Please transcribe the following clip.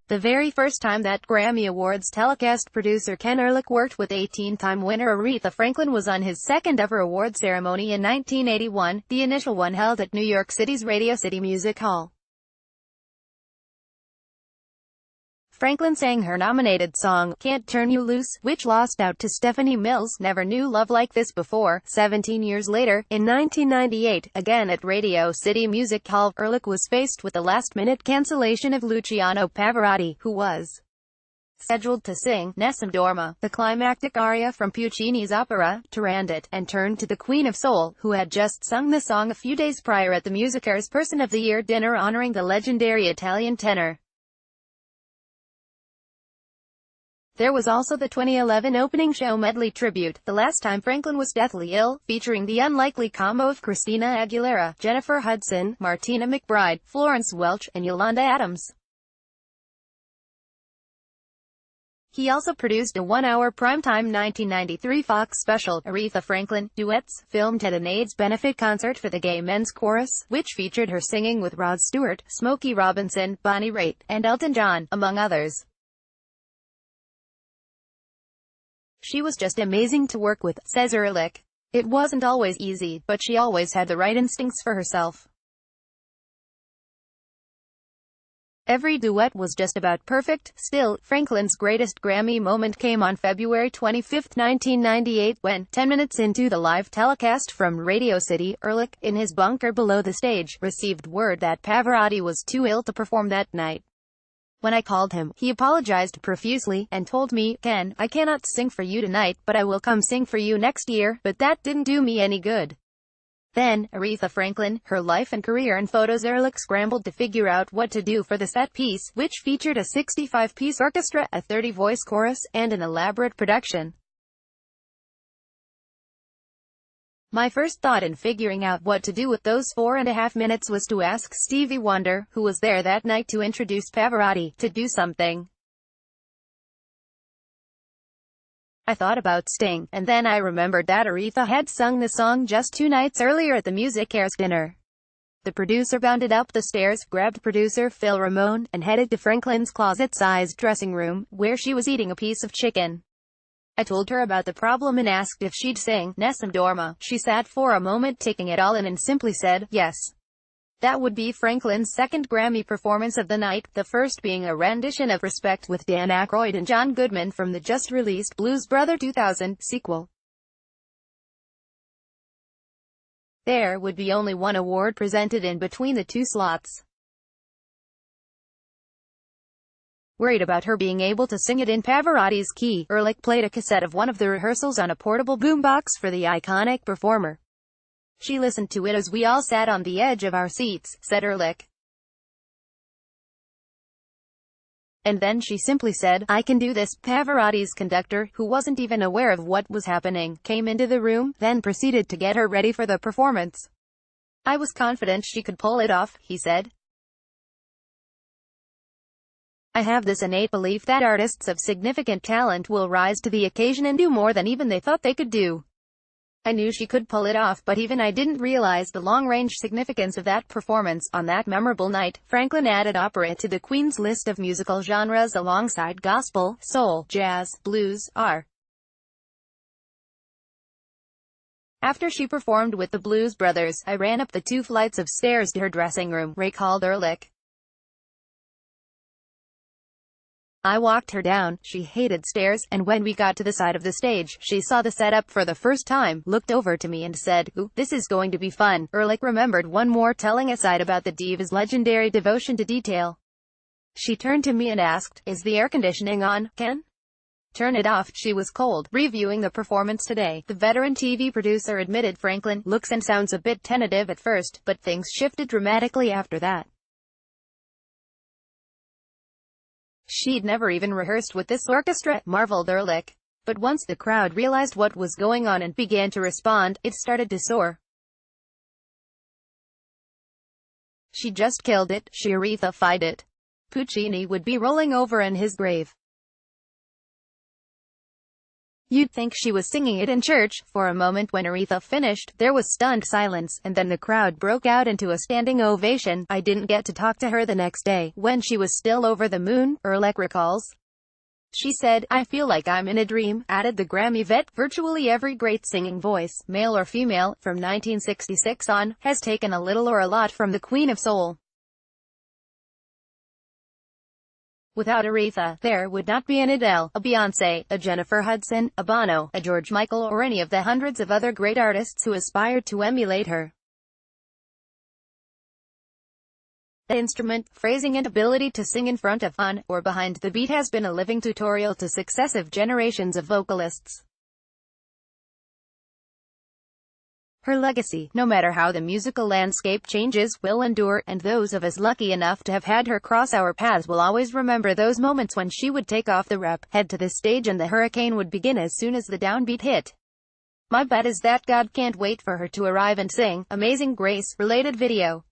The very first time that Grammy Awards telecast producer Ken Ehrlich worked with 18-time winner Aretha Franklin was on his second-ever award ceremony in 1981, the initial one held at New York City's Radio City Music Hall. Franklin sang her nominated song, Can't Turn You Loose, which lost out to Stephanie Mills' Never Knew Love Like This Before. 17 years later, in 1998, again at Radio City Music Hall, Ehrlich was faced with the last-minute cancellation of Luciano Pavarotti, who was scheduled to sing Nessun Dorma, the climactic aria from Puccini's opera, Turandot, and turned to the Queen of Soul, who had just sung the song a few days prior at the Musicare's Person of the Year dinner honoring the legendary Italian tenor. There was also the 2011 opening show medley tribute, The Last Time Franklin Was Deathly Ill, featuring the unlikely combo of Christina Aguilera, Jennifer Hudson, Martina McBride, Florence Welch, and Yolanda Adams. He also produced a one-hour primetime 1993 Fox special, Aretha Franklin, Duets, filmed at an AIDS benefit concert for the Gay Men's Chorus, which featured her singing with Rod Stewart, Smokey Robinson, Bonnie Raitt, and Elton John, among others. She was just amazing to work with, says Ehrlich. It wasn't always easy, but she always had the right instincts for herself. Every duet was just about perfect. Still, Franklin's greatest Grammy moment came on February 25, 1998, when, 10 minutes into the live telecast from Radio City, Ehrlich, in his bunker below the stage, received word that Pavarotti was too ill to perform that night. When I called him, he apologized profusely, and told me, Ken, I cannot sing for you tonight, but I will come sing for you next year, but that didn't do me any good. Then, Aretha Franklin, her life and career in photos. Ehrlich scrambled to figure out what to do for the set piece, which featured a 65-piece orchestra, a 30-voice chorus, and an elaborate production. My first thought in figuring out what to do with those 4.5 minutes was to ask Stevie Wonder, who was there that night to introduce Pavarotti, to do something. I thought about Sting, and then I remembered that Aretha had sung the song just 2 nights earlier at the Musicare's dinner. The producer bounded up the stairs, grabbed producer Phil Ramone, and headed to Franklin's closet-sized dressing room, where she was eating a piece of chicken. I told her about the problem and asked if she'd sing Nessun Dorma. She sat for a moment taking it all in and simply said, yes. That would be Franklin's second Grammy performance of the night, the first being a rendition of Respect with Dan Aykroyd and John Goodman from the just-released Blues Brother 2000 sequel. There would be only one award presented in between the 2 slots. Worried about her being able to sing it in Pavarotti's key, Ehrlich played a cassette of one of the rehearsals on a portable boombox for the iconic performer. She listened to it as we all sat on the edge of our seats, said Ehrlich. And then she simply said, I can do this. Pavarotti's conductor, who wasn't even aware of what was happening, came into the room, then proceeded to get her ready for the performance. I was confident she could pull it off, he said. I have this innate belief that artists of significant talent will rise to the occasion and do more than even they thought they could do. I knew she could pull it off, but even I didn't realize the long-range significance of that performance. On that memorable night, Franklin added opera to the Queen's list of musical genres alongside gospel, soul, jazz, blues, R. After she performed with the Blues Brothers, I ran up the 2 flights of stairs to her dressing room, recalled Ehrlich. I walked her down. She hated stairs, and when we got to the side of the stage, she saw the setup for the first time, looked over to me and said, "Ooh, this is going to be fun." Ehrlich remembered one more telling aside about the diva's legendary devotion to detail. She turned to me and asked, "Is the air conditioning on, Ken?" "Turn it off." She was cold. Reviewing the performance today, the veteran TV producer admitted Franklin looks and sounds a bit tentative at first, but things shifted dramatically after that. She'd never even rehearsed with this orchestra, marveled Ehrlich. But once the crowd realized what was going on and began to respond, it started to soar. She just killed it. She Aretha-fied it. Puccini would be rolling over in his grave. You'd think she was singing it in church. For a moment when Aretha finished, there was stunned silence, and then the crowd broke out into a standing ovation. I didn't get to talk to her the next day, when she was still over the moon, Ehrlich recalls. She said, "I feel like I'm in a dream," added the Grammy vet. Virtually every great singing voice, male or female, from 1966 on, has taken a little or a lot from the Queen of Soul. Without Aretha, there would not be an Adele, a Beyoncé, a Jennifer Hudson, a Bono, a George Michael, or any of the hundreds of other great artists who aspired to emulate her. The instrument, phrasing and ability to sing in front of, on, or behind the beat has been a living tutorial to successive generations of vocalists. Her legacy, no matter how the musical landscape changes, will endure, and those of us lucky enough to have had her cross our paths will always remember those moments when she would take off the rep, head to the stage, and the hurricane would begin as soon as the downbeat hit. My bet is that God can't wait for her to arrive and sing Amazing Grace. Related video.